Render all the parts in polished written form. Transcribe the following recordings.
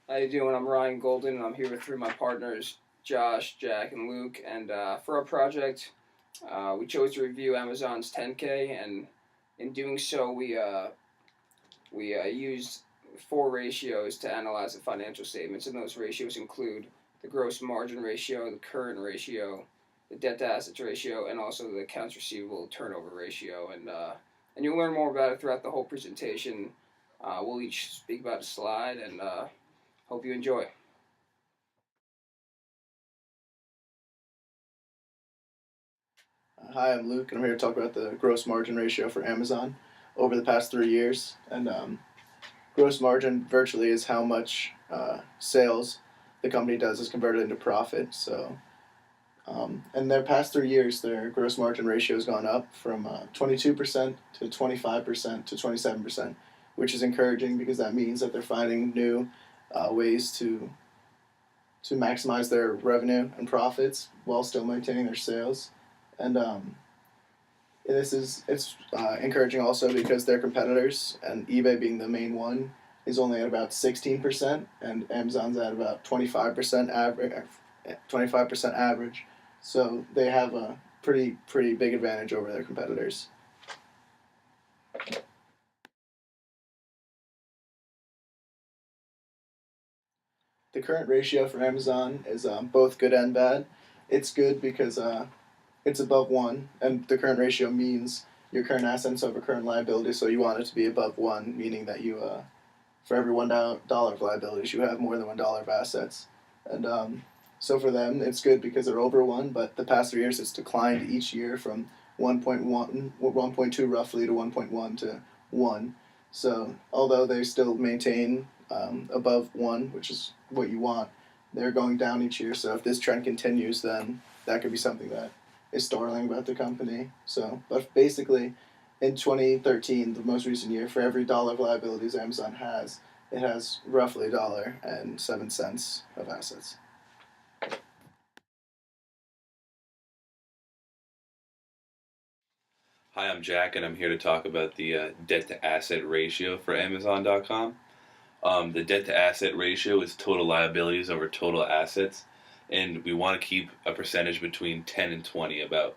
How you doing? I'm Ryan Golden, and I'm here with three of my partners, Josh, Jack, and Luke. And for our project, we chose to review Amazon's 10K, and in doing so, we used four ratios to analyze the financial statements, and those ratios include the gross margin ratio, the current ratio, the debt to assets ratio, and also the accounts receivable turnover ratio. And you'll learn more about it throughout the whole presentation. We'll each speak about a slide, and hope you enjoy. Hi, I'm Luke, and I'm here to talk about the gross margin ratio for Amazon over the past 3 years. And gross margin virtually is how much sales the company does is converted into profit. So, in their past 3 years, their gross margin ratio has gone up from 22% to 25% to 27%, which is encouraging because that means that they're finding new ways to maximize their revenue and profits while still maintaining their sales. And it's encouraging also because their competitors, and eBay being the main one, is only at about 16%, and Amazon's at about 25% average. 25% average, so they have a pretty big advantage over their competitors. The current ratio for Amazon is both good and bad. It's good because it's above one, and the current ratio means your current assets over current liability. So you want it to be above one, meaning that you, for every $1 of liabilities, you have more than $1 of assets. And so for them, it's good because they're over one. But the past 3 years, it's declined each year from 1.2 roughly to 1.1 to 1. So although they still maintain above one, which is what you want, they're going down each year. So if this trend continues, then that could be something that is startling about the company. So, but basically, in 2013, the most recent year, for every dollar of liabilities Amazon has, it has roughly $1.07 of assets. Hi, I'm Jack, and I'm here to talk about the debt to asset ratio for Amazon.com. The debt to asset ratio is total liabilities over total assets, and we want to keep a percentage between 10 and 20 about.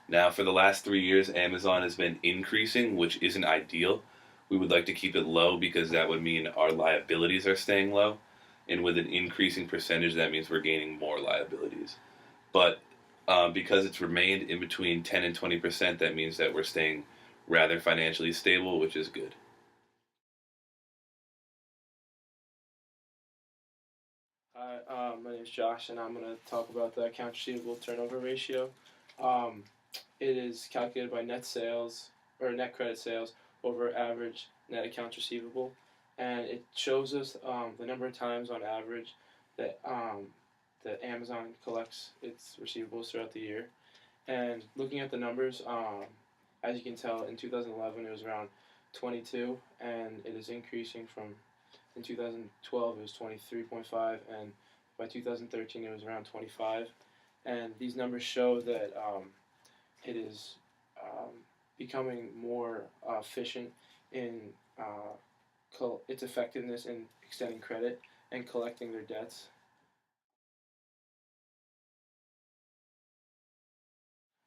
Now, for the last 3 years, Amazon has been increasing, which isn't ideal. We would like to keep it low because that would mean our liabilities are staying low, and with an increasing percentage, that means we're gaining more liabilities. But because it's remained in between 10 and 20%, that means that we're staying rather financially stable, which is good. Hi, my name is Josh, and I'm going to talk about the accounts receivable turnover ratio. Um, it is calculated by net sales or net credit sales over average net accounts receivable, and it shows us the number of times on average that Amazon collects its receivables throughout the year. And looking at the numbers, as you can tell, in 2011 it was around 22, and it is increasing from in 2012 it was 23.5, and by 2013 it was around 25. And these numbers show that it is um, becoming more efficient in its effectiveness in extending credit and collecting their debts.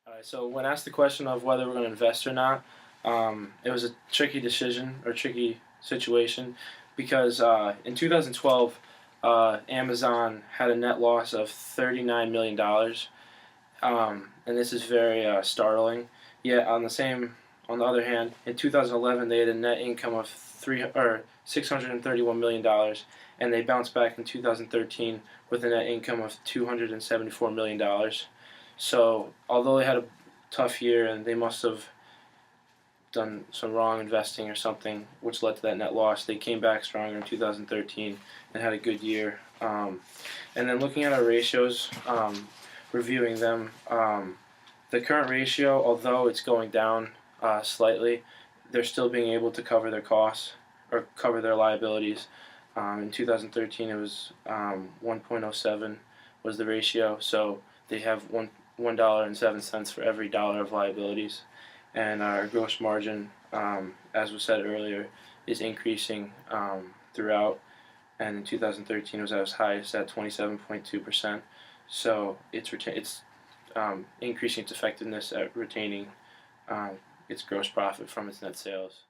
Alright, so when asked the question of whether we're going to invest or not, it was a tricky decision or tricky situation because in 2012, Amazon had a net loss of $39 million, and this is very startling. Yet on the other hand, in 2011 they had a net income of $631 million, and they bounced back in 2013 with a net income of $274 million. So, although they had a tough year and they must have done some wrong investing or something, which led to that net loss, they came back stronger in 2013 and had a good year. And then looking at our ratios, reviewing them, the current ratio, although it's going down slightly, they're still being able to cover their costs or cover their liabilities. In 2013, it was 1.07 was the ratio, so they have $1.07 for every dollar of liabilities, and our gross margin, as was said earlier, is increasing throughout. and in 2013 it was at its highest at 27.2%. So it's increasing its effectiveness at retaining its gross profit from its net sales.